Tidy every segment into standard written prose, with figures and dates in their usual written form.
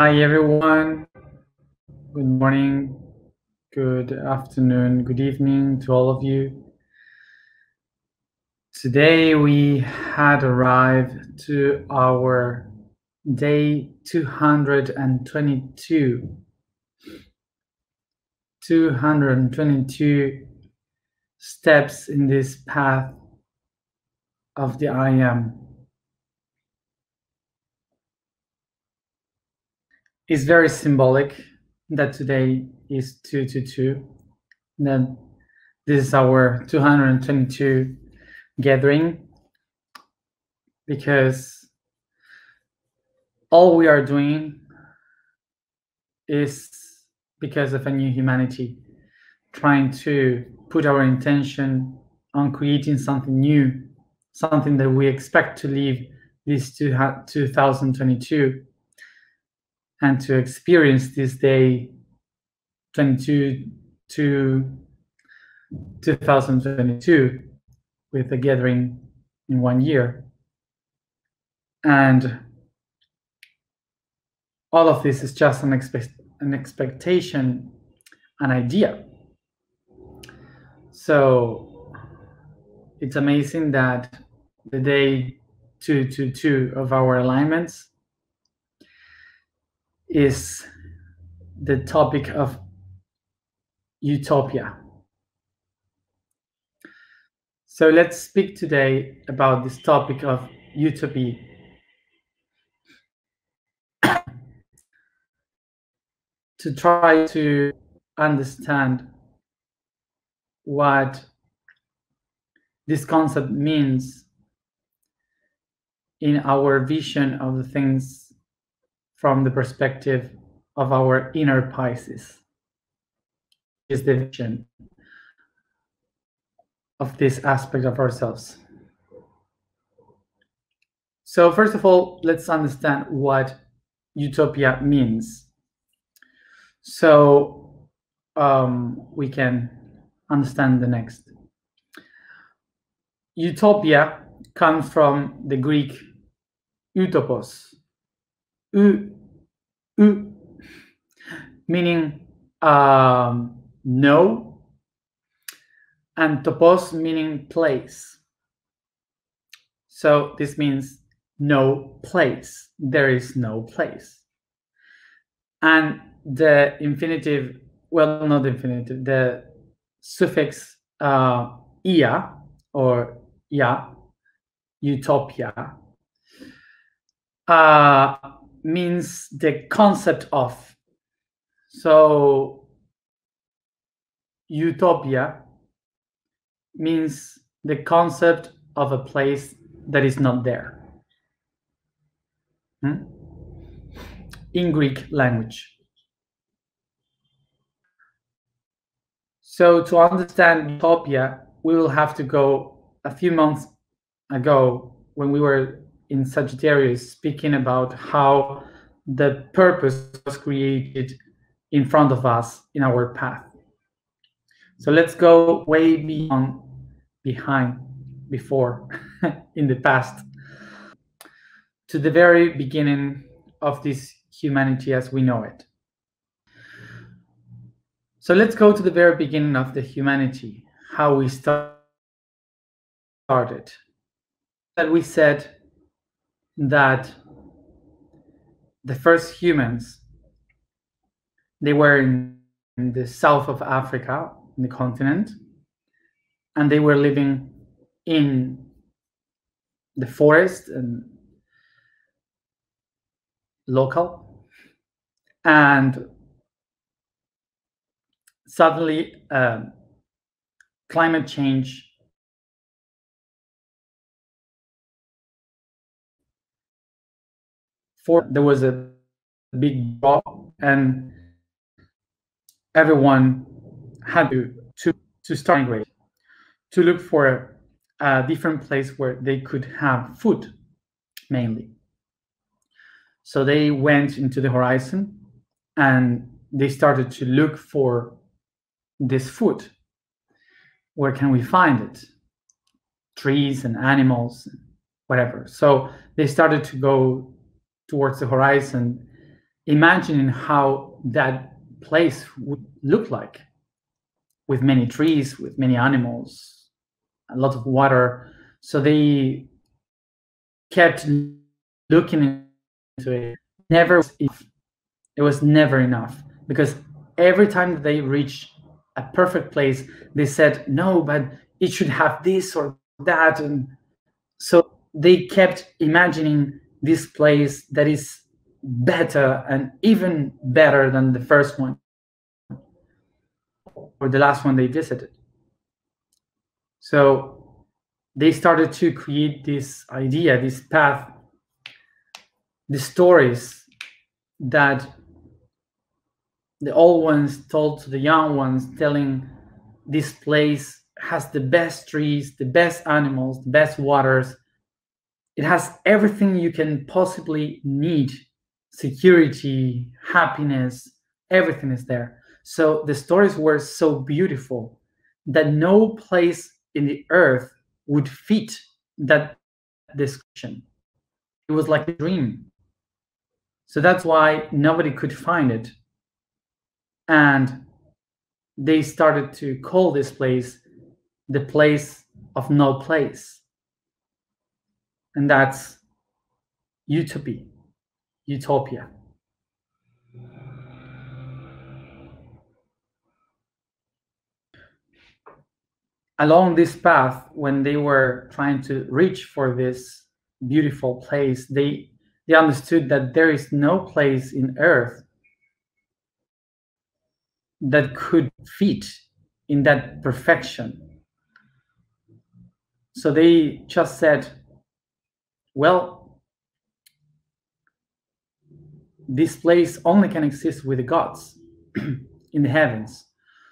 Hi everyone, good morning, good afternoon, good evening to all of you. Today we had arrived to our day 222. 222 steps in this path of the I Am. It's very symbolic that today is 222. That this is our 222 gathering, because all we are doing is because of a new humanity, trying to put our intention on creating something new, something that we expect to leave this 2022 and to experience this day 22 to 2022 with a gathering in 1 year. And all of this is just an expectation, an idea. So it's amazing that the day 222 of our alignments is the topic of utopia. So let's speak today about this topic of utopia. To try to understand what this concept means in our vision of the things from the perspective of our inner Pisces, is the vision of this aspect of ourselves. So first of all, let's understand what utopia means, so we can understand the next. Utopia comes from the Greek utopos, meaning no, and topos meaning place. So this means no place. There is no place. And the infinitive, well, not the infinitive, the suffix ia or ya, utopia, means the concept of. So utopia means the concept of a place that is not there. In Greek language. So to understand utopia, we will have to go a few months ago when we were in Sagittarius speaking about how the purpose was created in front of us in our path. So let's go way before, in the past, to the very beginning of this humanity as we know it. So let's go to the very beginning of the humanity, how we started. That we said that the first humans, they were in the south of Africa, in the continent, and they were living in the forest and local, and suddenly climate change there was a big drop, and everyone had to start migrating, to look for a different place where they could have food, mainly. So they went into the horizon and they started to look for this food. Where can we find it? Trees and animals, whatever. So they started to go towards the horizon imagining how that place would look like, with many trees, with many animals, a lot of water. So they kept looking into it. It was never enough, because every time that they reached a perfect place, they said, no, but it should have this or that. And so they kept imagining this place that is better and even better than the first one or the last one they visited. So they started to create this idea, this path, the stories that the old ones told to the young ones, telling this place has the best trees, the best animals, the best waters. It has everything you can possibly need: security, happiness, everything is there. So the stories were so beautiful that no place in the earth would fit that description. It was like a dream. So that's why nobody could find it. And they started to call this place the place of no place. And that's utopia. Utopia. Along this path, when they were trying to reach for this beautiful place, they understood that there is no place in earth that could fit in that perfection. So they just said, well, this place only can exist with the gods in the heavens.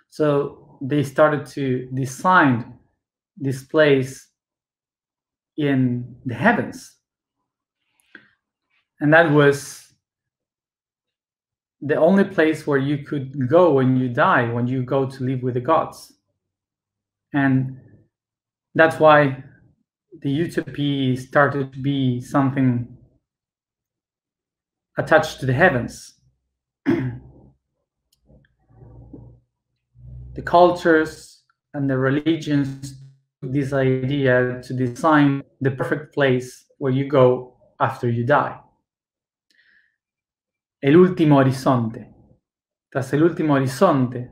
So they started to design this place in the heavens. And that was the only place where you could go when you die, when you go to live with the gods. And that's why the utopia started to be something attached to the heavens. The cultures and the religions took this idea to design the perfect place where you go after you die. El último horizonte. Tras el último horizonte,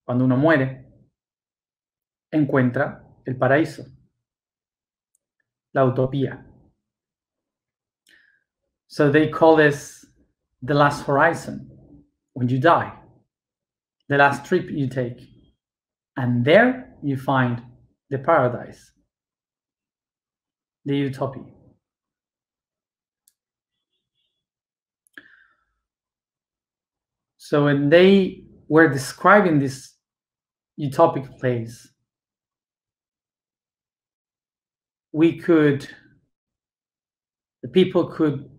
cuando uno muere, encuentra el paraíso, la utopía. So they call this the last horizon, when you die, the last trip you take. And there you find the paradise, the utopia. So when they were describing this utopic place, the people could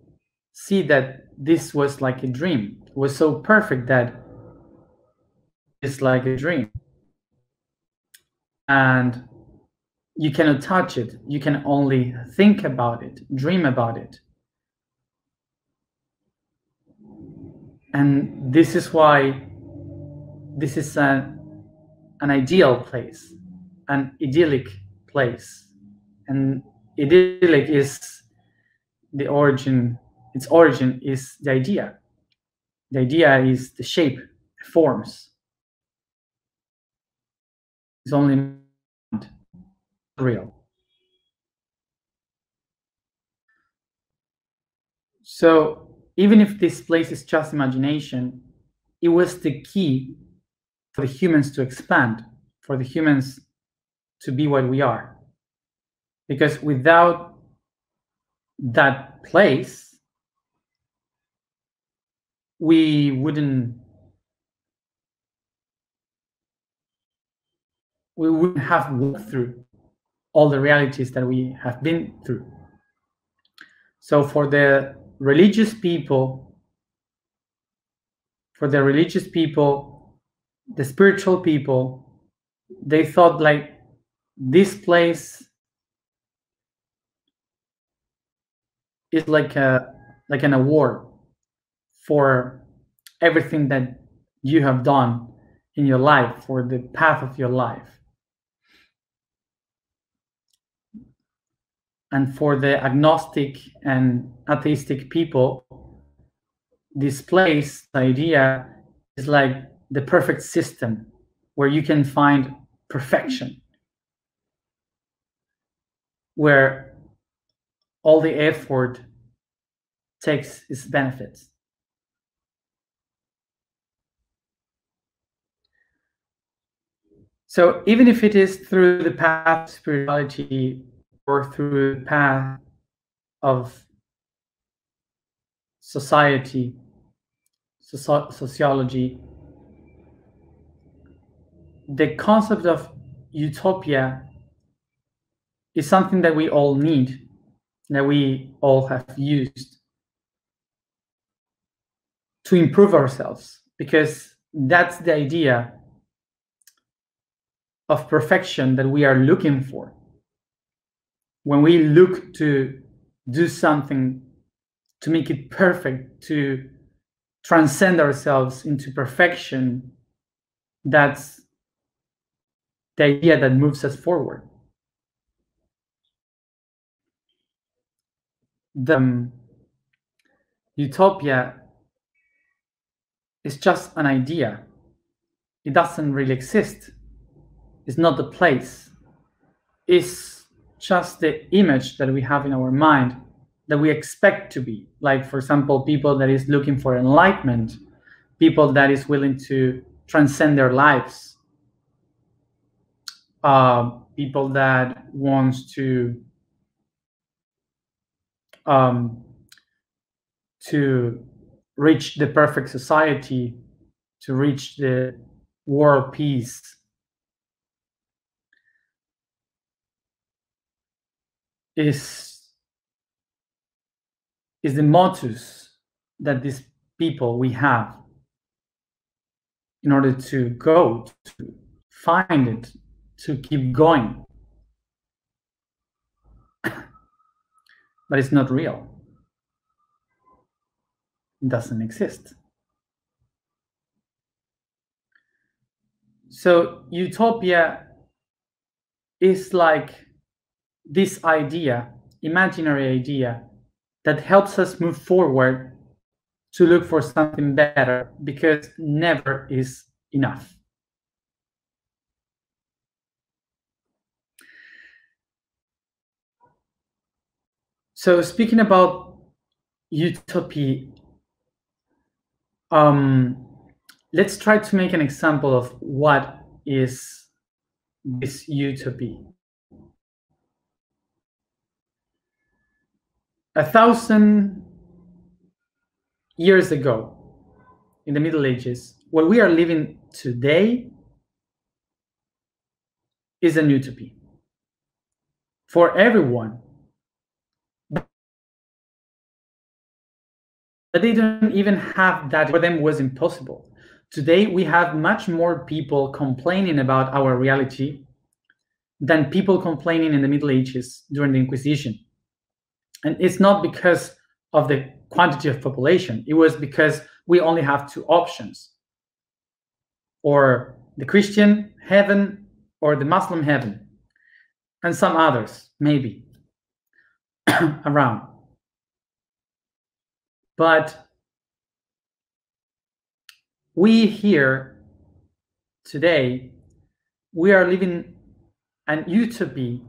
see that this was like a dream. It was so perfect that it's like a dream. And you cannot touch it. You can only think about it, dream about it. And this is why this is an ideal place, an idyllic place. And idyllic is the origin, its origin is the idea. The idea is the shape, the forms. It's only real. So even if this place is just imagination, it was the key for the humans to expand, for the humans to be what we are. Because without that place, we wouldn't have walked through all the realities that we have been through. So for the religious people, the spiritual people, they thought like this place is like an award for everything that you have done in your life, for the path of your life. And for the agnostic and atheistic people, this place, the idea is like the perfect system where you can find perfection, where all the effort takes its benefits. So even if it is through the path of spirituality or through the path of society, sociology, the concept of utopia is something that we all need, that we all have used to improve ourselves, because that's the idea of perfection that we are looking for. When we look to do something to make it perfect, to transcend ourselves into perfection, that's the idea that moves us forward. The utopia is just an idea. It doesn't really exist. It's not the place. It's just the image that we have in our mind that we expect to be. Like, for example, people that is looking for enlightenment, people that is willing to transcend their lives, people that wants to reach the perfect society, to reach the world peace. Is the motus that these people we have in order to go, to find it, to keep going. But it's not real. It doesn't exist. So utopia is like this idea, imaginary idea, that helps us move forward to look for something better, because never is enough. So speaking about utopia, let's try to make an example of what is this utopia. 1,000 years ago, in the Middle Ages, what we are living today is an utopia for everyone. But they don't even have that. For them, was impossible. Today, we have much more people complaining about our reality than people complaining in the Middle Ages during the Inquisition. And it's not because of the quantity of population. It was because we only have two options, or the Christian heaven or the Muslim heaven, and some others, maybe, around. But we here today, we are living an utopia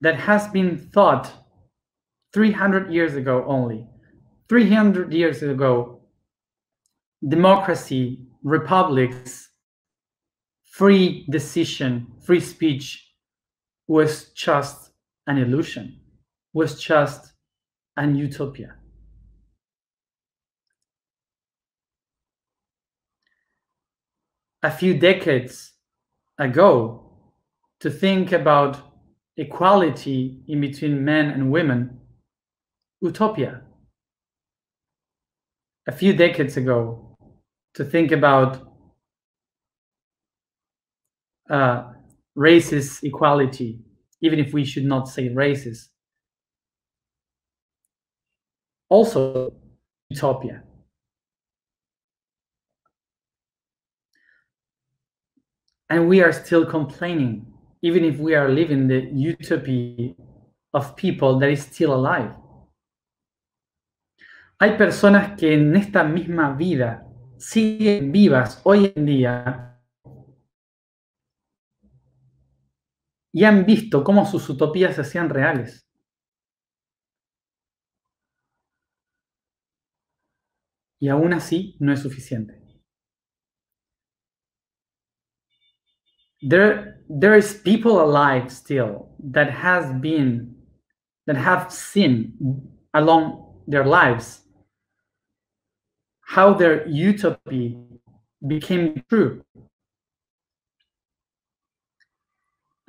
that has been thought 300 years ago only. 300 years ago, democracy, republics, free decision, free speech was just an illusion, was just an utopia. A few decades ago, to think about equality in between men and women, utopia. A few decades ago, to think about racist equality, even if we should not say racist, also utopia. And we are still complaining, even if we are living the utopia of people that is still alive. Hay personas que en esta misma vida siguen vivas hoy en día y han visto cómo sus utopías se hacían reales. Y aún así no es suficiente. There is people alive still that have seen along their lives how their utopia became true.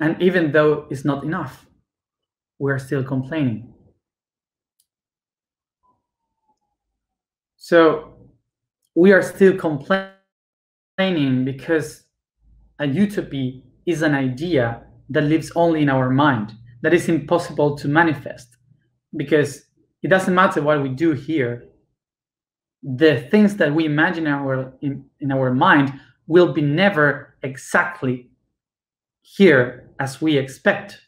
And even though it's not enough, we're still complaining. So we are still complaining because a utopia is an idea that lives only in our mind, that is impossible to manifest, because it doesn't matter what we do here. The things that we imagine in our mind will be never exactly here as we expect.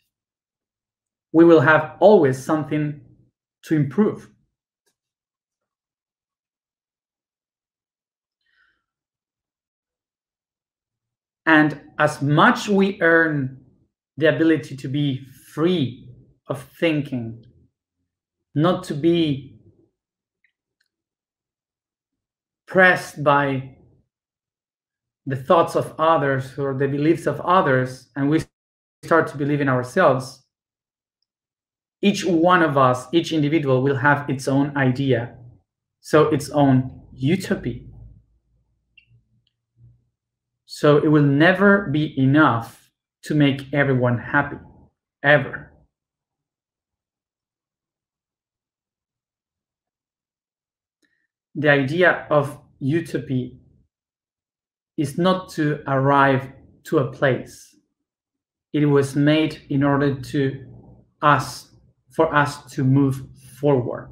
We will have always something to improve. And as much we earn the ability to be free of thinking, not to be pressed by the thoughts of others or the beliefs of others, and we start to believe in ourselves, each one of us, each individual will have its own idea, so its own utopia. So it will never be enough to make everyone happy, ever. The idea of utopia is not to arrive to a place. It was made in order for us to move forward.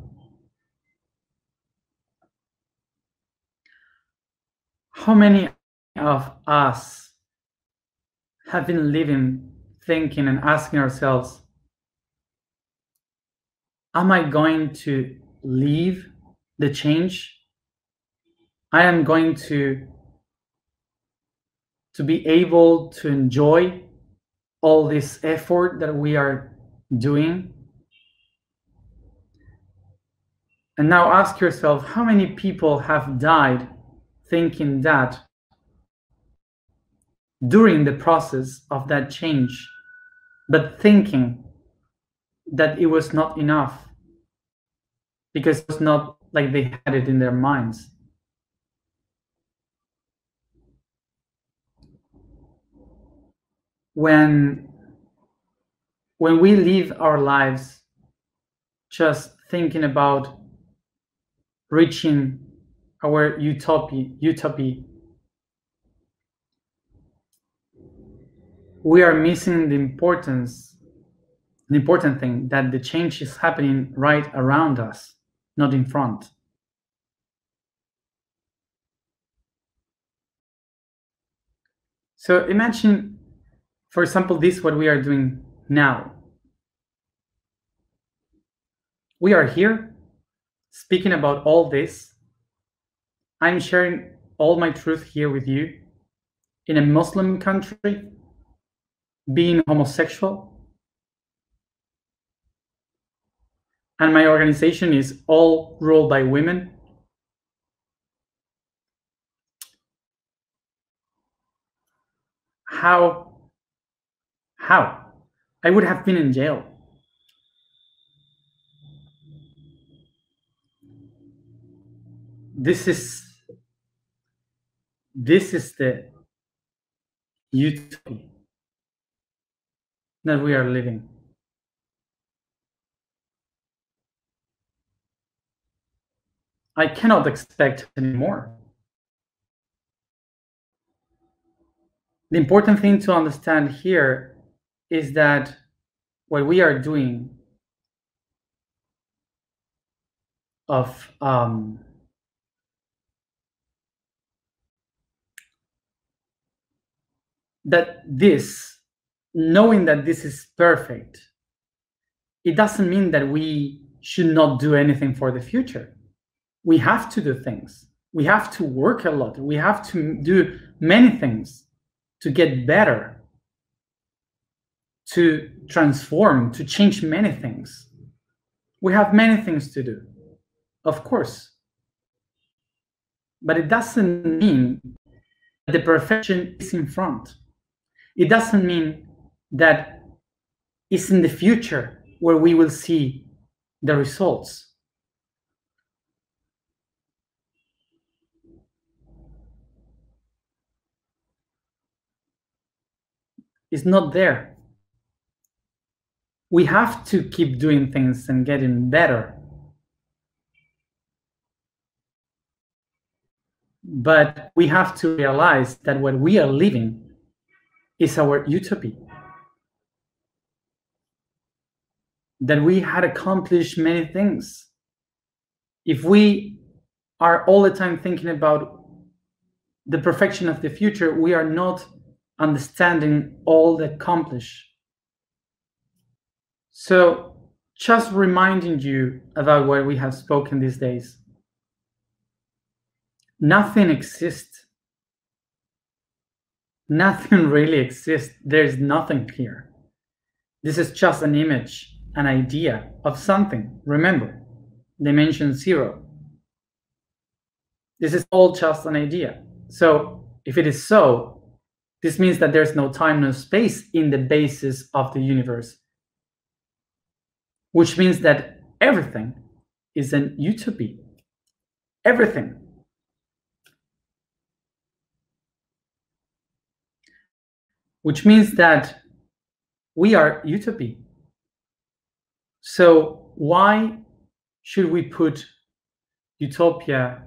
How many of us have been living, thinking, and asking ourselves, am I going to leave the change? I am going to be able to enjoy all this effort that we are doing? And now ask yourself, how many people have died thinking that during the process of that change, but thinking that it was not enough because it was not like they had it in their minds? When we live our lives just thinking about reaching our utopia, we are missing the important thing, that the change is happening right around us, not in front. So imagine, for example, this what we are doing now. We are here speaking about all this. I'm sharing all my truth here with you in a Muslim country, being homosexual. And my organization is all ruled by women. How? I would have been in jail. This is the utopia that we are living. I cannot expect anymore. The important thing to understand here is that what we are doing of that this, knowing that this is perfect, it doesn't mean that we should not do anything for the future. We have to do things. We have to work a lot. We have to do many things to get better, to transform, to change many things. We have many things to do, of course. But it doesn't mean that the perfection is in front. It doesn't mean that it's in the future where we will see the results. It's not there. We have to keep doing things and getting better. But we have to realize that what we are living is our utopia. That we had accomplished many things. If we are all the time thinking about the perfection of the future, we are not understanding all the accomplished. So just reminding you about what we have spoken these days. Nothing exists. Nothing really exists. There's nothing here. This is just an image, an idea of something. Remember, dimension 0. This is all just an idea. So if it is so, this means that there's no time, no space in the basis of the universe, which means that everything is an utopia. Everything. Which means that we are utopia. So why should we put utopia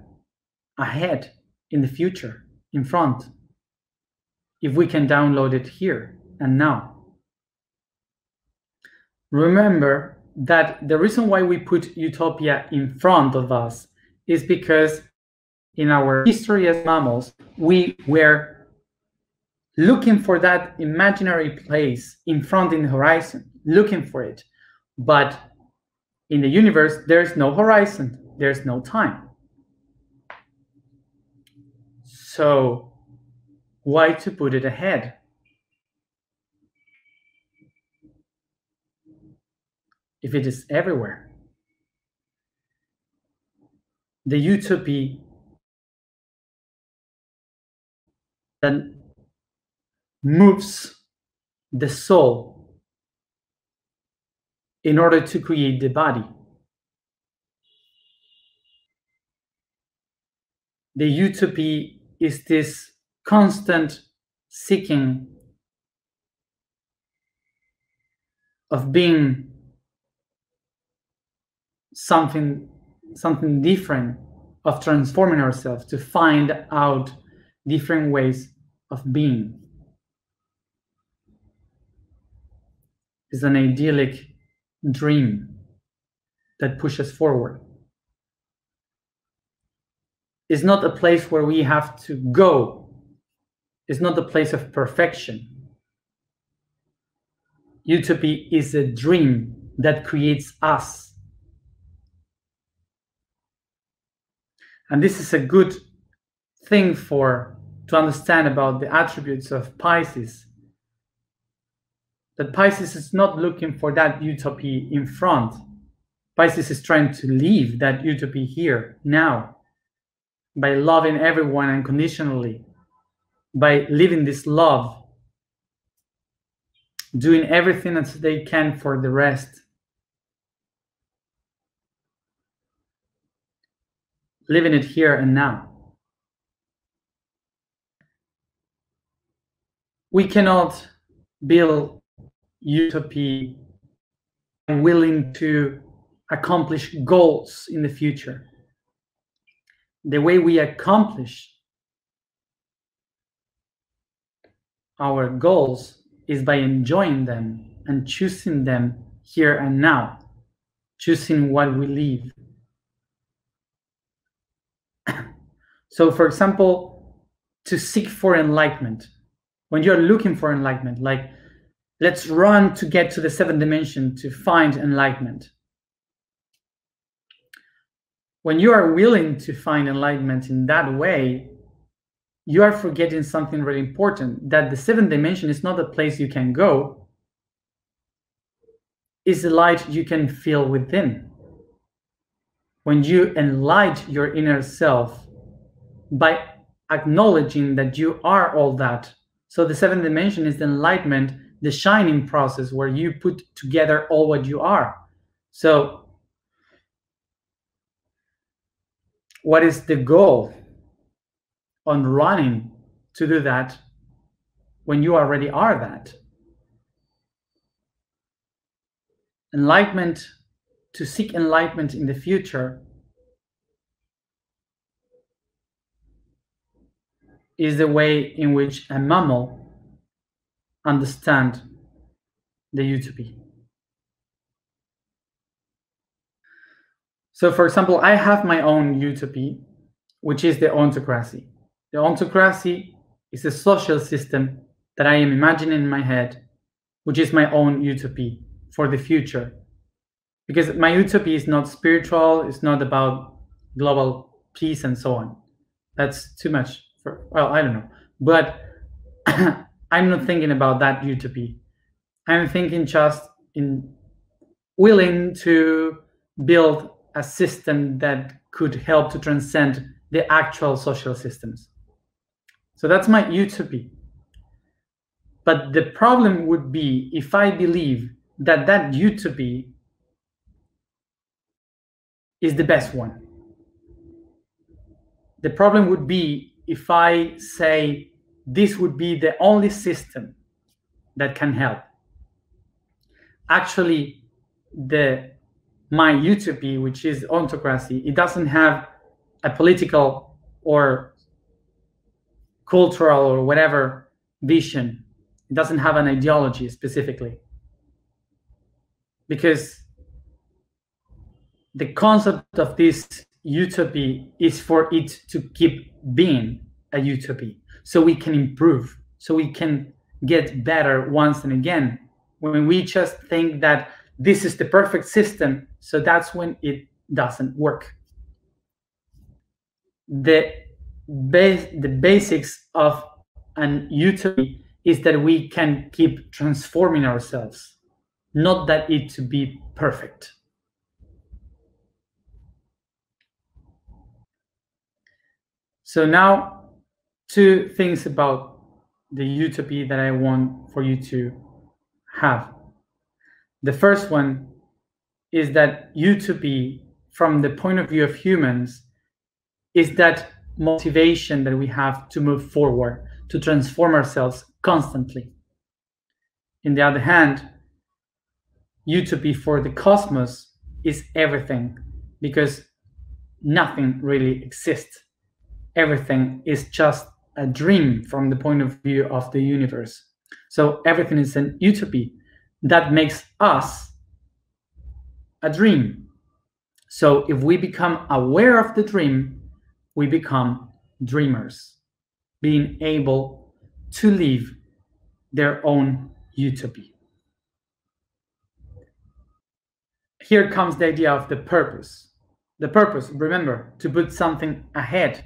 ahead, in the future, in front, if we can download it here and now? Remember that the reason why we put utopia in front of us is because in our history as mammals, we were looking for that imaginary place in front in the horizon, looking for it. But in the universe, there's no horizon, there's no time. So why to put it ahead? If it is everywhere. The utopia that moves the soul in order to create the body. The utopia is this constant seeking of being something different, of transforming ourselves to find out different ways of being. It's an idyllic dream that pushes forward. It's not a place where we have to go. It's not the place of perfection. Utopia is a dream that creates us. And this is a good thing to understand about the attributes of Pisces. That Pisces is not looking for that utopia in front. Pisces is trying to live that utopia here, now, by loving everyone unconditionally, by living this love, doing everything that they can for the rest. Living it here and now. We cannot build utopia willing to accomplish goals in the future. The way we accomplish our goals is by enjoying them and choosing them here and now, choosing what we live. So, for example, to seek for enlightenment. when you're looking for enlightenment, like let's run to get to the 7th dimension to find enlightenment. When you are willing to find enlightenment in that way, you are forgetting something really important, that the 7th dimension is not a place you can go, it's a light you can feel within. When you enlighten your inner self by acknowledging that you are all that. So the 7th dimension is the enlightenment, the shining process where you put together all what you are. So what is the goal on running to do that when you already are that? Enlightenment, to seek enlightenment in the future, is the way in which a mammal understands the utopia. So, for example, I have my own utopia, which is the ontocracy. The ontocracy is a social system that I am imagining in my head, which is my own utopia for the future. Because my utopia is not spiritual, it's not about global peace and so on. That's too much for, well, I don't know. But I'm not thinking about that utopia. I'm thinking just in willing to build a system that could help to transcend the actual social systems. So that's my utopia. But the problem would be if I believe that that utopia is the best one. The problem would be if I say this would be the only system that can help. Actually, my utopia, which is ontocracy, it doesn't have a political or cultural or whatever vision. It doesn't have an ideology specifically. Because the concept of this utopia is for it to keep being a utopia, so we can improve, so we can get better once and again. When we just think that this is the perfect system, so that's when it doesn't work. The basics of an utopia is that we can keep transforming ourselves, not that it to be perfect. So now, 2 things about the utopia that I want for you to have. The first one is that utopia, from the point of view of humans, is that motivation that we have to move forward, to transform ourselves constantly. On the other hand, utopia for the cosmos is everything, because nothing really exists. Everything is just a dream from the point of view of the universe. So everything is an utopia that makes us a dream. So if we become aware of the dream, we become dreamers, being able to live their own utopia. Here comes the idea of the purpose. The purpose, remember, to put something ahead.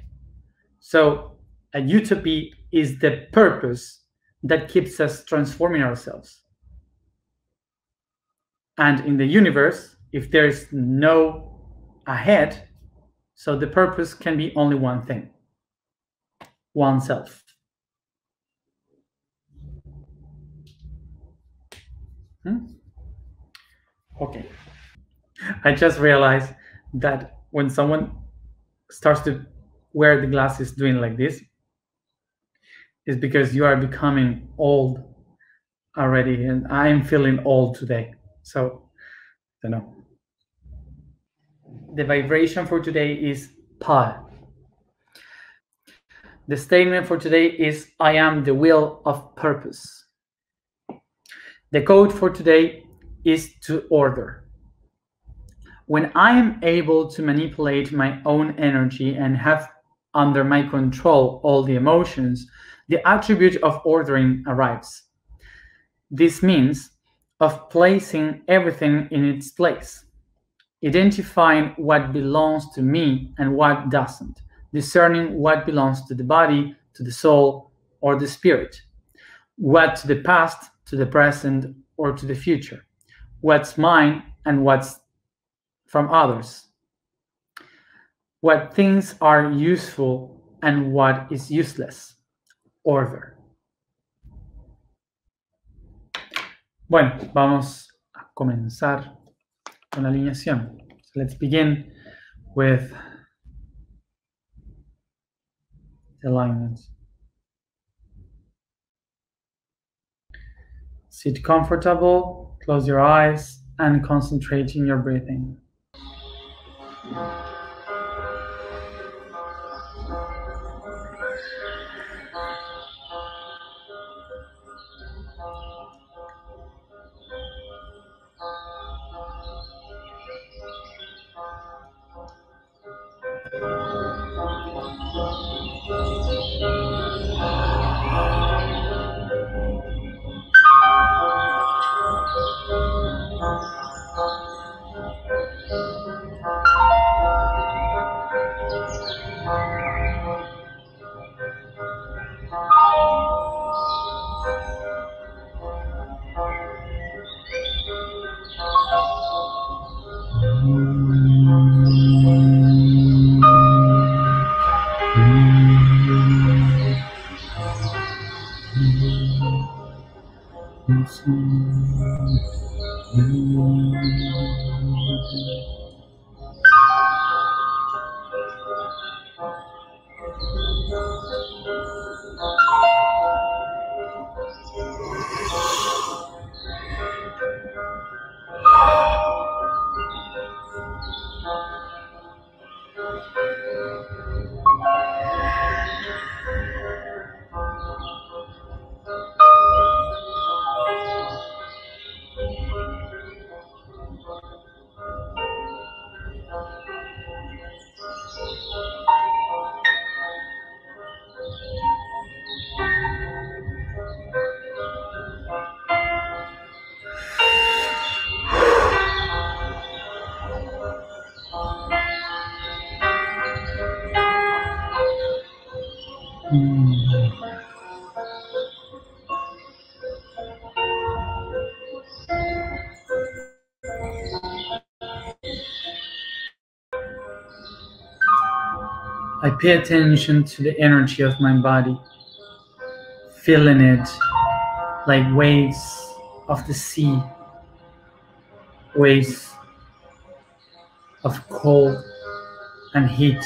So a utopia is the purpose that keeps us transforming ourselves. And in the universe, if there is no ahead, so the purpose can be only one thing: oneself. Okay. I just realized that when someone starts to wear the glasses doing like this, is because you are becoming old already, and I'm feeling old today. So, I don't know. The vibration for today is pi. The statement for today is, I am the wheel of purpose. The code for today is to order. When I am able to manipulate my own energy and have under my control all the emotions, the attribute of ordering arrives. This means of placing everything in its place, identifying what belongs to me and what doesn't, discerning what belongs to the body, to the soul, or the spirit, what to the past, to the present, or to the future, what's mine and what's from others, what things are useful and what is useless. Order. Bueno, vamos a comenzar con la alineación. So let's begin with the alignment. Sit comfortable, close your eyes, and concentrate in your breathing. I pay attention to the energy of my body, feeling it like waves of the sea, waves of cold and heat.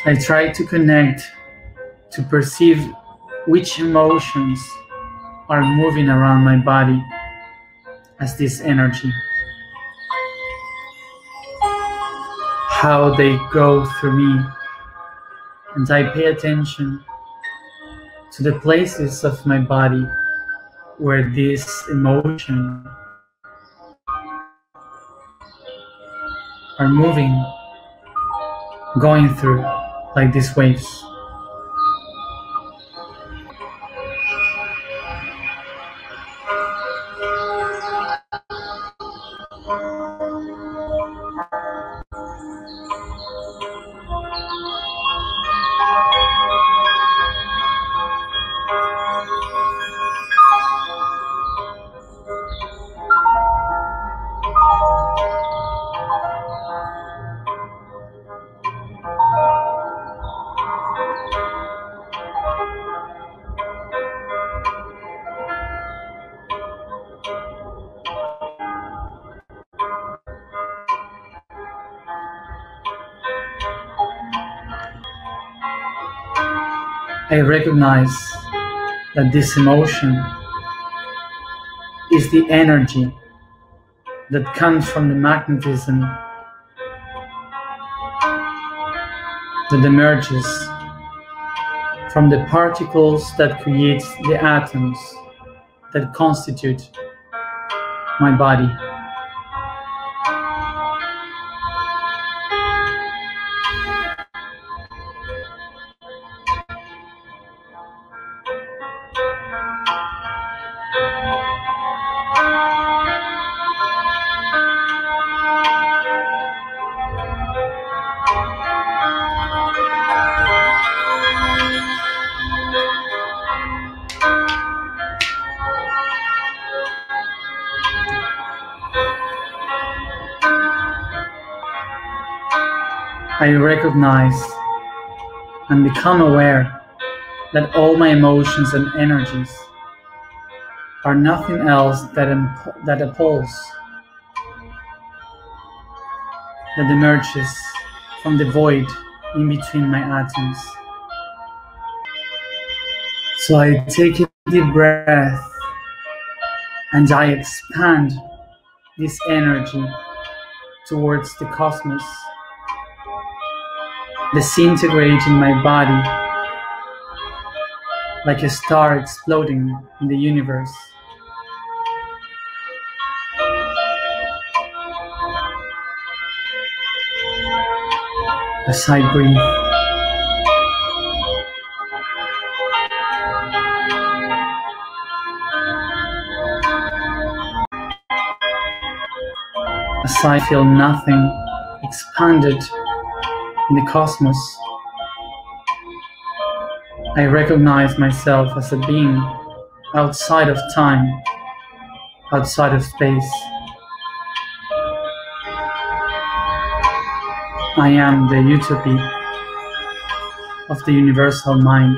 I try to connect, to perceive which emotions are moving around my body as this energy, how they go through me, and I pay attention to the places of my body where this emotion are moving, going through like these waves. I recognize that this emotion is the energy that comes from the magnetism that emerges from the particles that create the atoms that constitute my body. I recognize and become aware that all my emotions and energies are nothing else that a pulse that emerges from the void in between my atoms. So I take a deep breath and I expand this energy towards the cosmos, disintegrating my body like a star exploding in the universe. As I breathe, as I feel nothing expanded in the cosmos, I recognize myself as a being outside of time, outside of space. I am the utopia of the universal mind.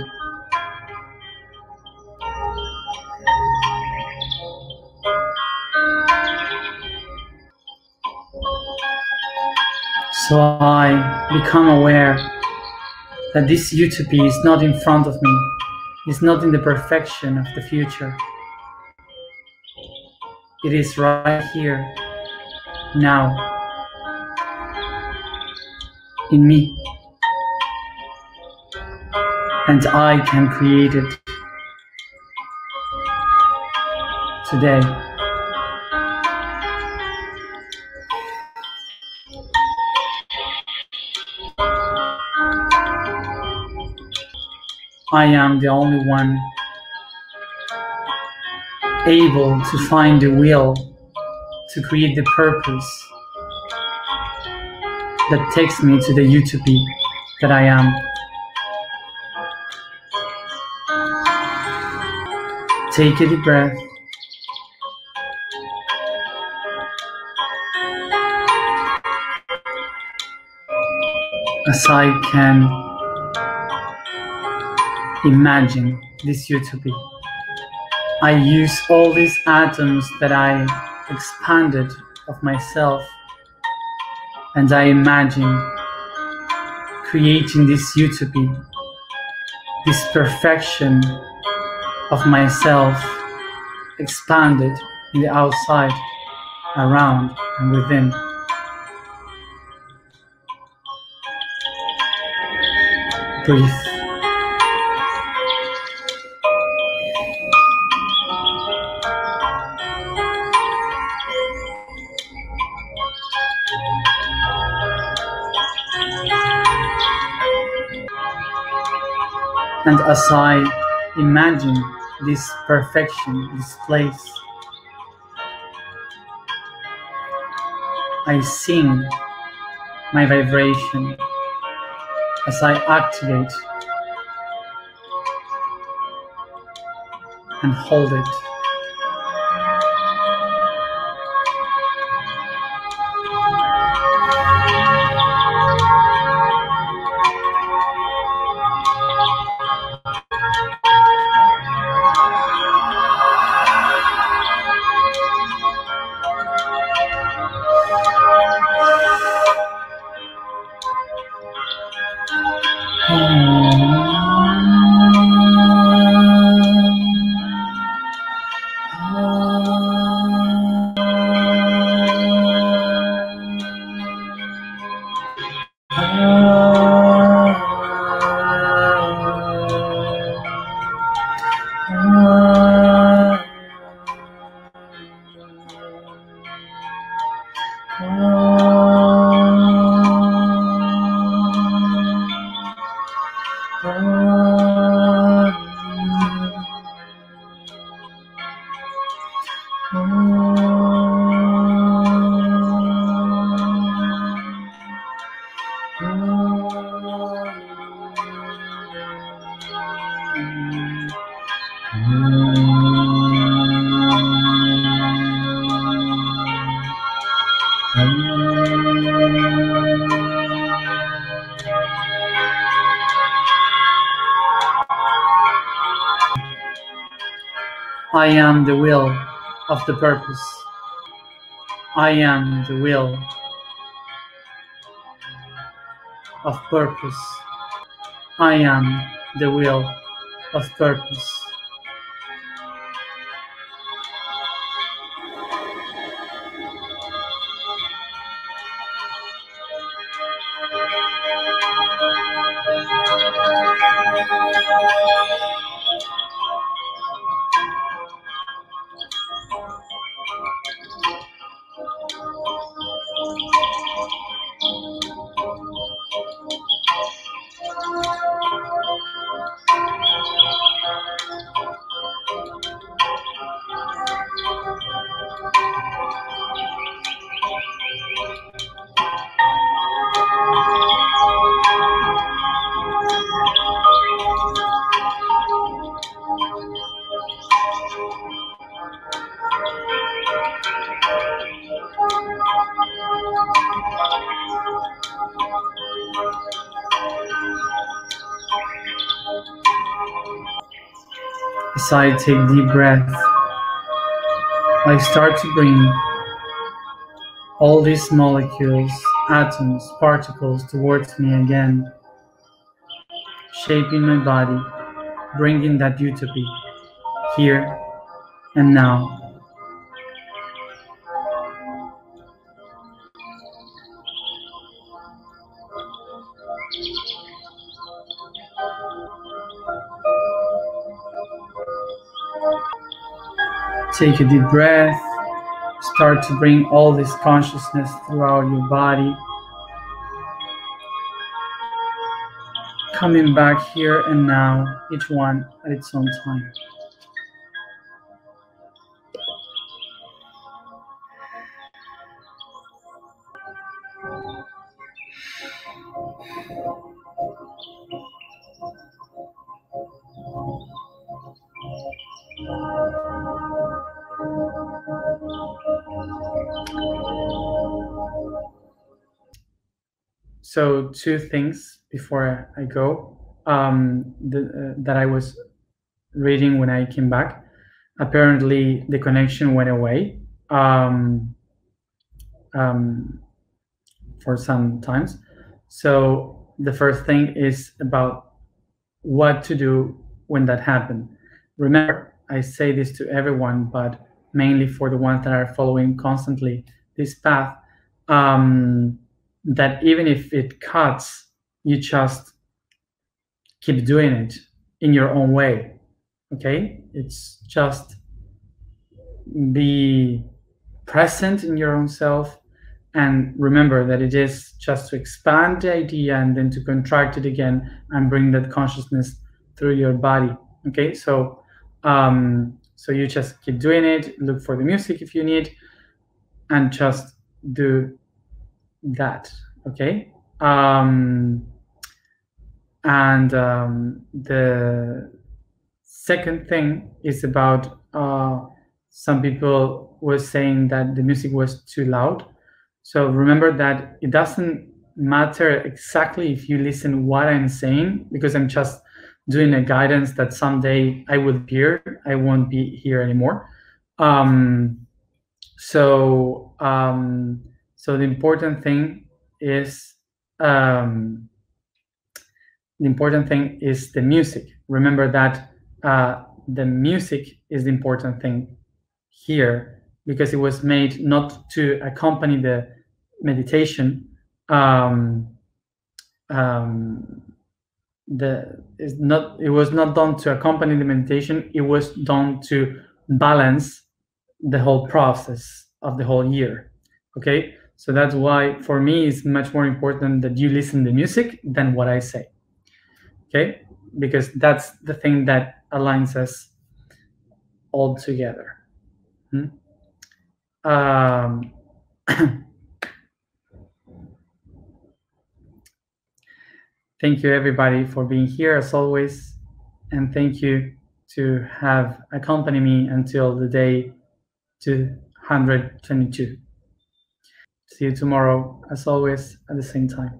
So I become aware that this utopia is not in front of me, is not in the perfection of the future. It is right here, now, in me. And I can create it today. I am the only one able to find the will to create the purpose that takes me to the utopia that I am. Take a deep breath. As I can imagine this utopia, I use all these atoms that I expanded of myself, and I imagine creating this utopia, this perfection of myself expanded in the outside, around and within. Breathe. And as I imagine this perfection, this place, I sing my vibration as I activate and hold it. I am the will of the purpose. I am the will of purpose. I am the will of purpose. As I take deep breath, I start to bring all these molecules, atoms, particles towards me again, shaping my body, bringing that utopia here and now. Take a deep breath, start to bring all this consciousness throughout your body, coming back here and now, each one at its own time. So 2 things before I go that I was reading when I came back. Apparently the connection went away for some times. So the first thing is about what to do when that happened. Remember, I say this to everyone, but mainly for the ones that are following constantly this path, that even if it cuts, you just keep doing it in your own way, okay? It's just be present in your own self and remember that it is just to expand the idea and then to contract it again and bring that consciousness through your body, okay? So so you just keep doing it, look for the music if you need, and just do that, okay? The second thing is about some people were saying that the music was too loud. So remember that it doesn't matter exactly if you listen what I'm saying, because I'm just doing a guidance that someday I will hear, I won't be here anymore. So the important thing is the music. Remember that the music is the important thing here, because it was made not to accompany the meditation. It was not done to accompany the meditation. It was done to balance the whole process of the whole year. Okay, So that's why, for me, it's much more important that you listen to music than what I say. Okay? Because that's the thing that aligns us all together. Um, thank you, everybody, for being here as always. And thank you to have accompanied me until the day 222. See you tomorrow, as always, at the same time.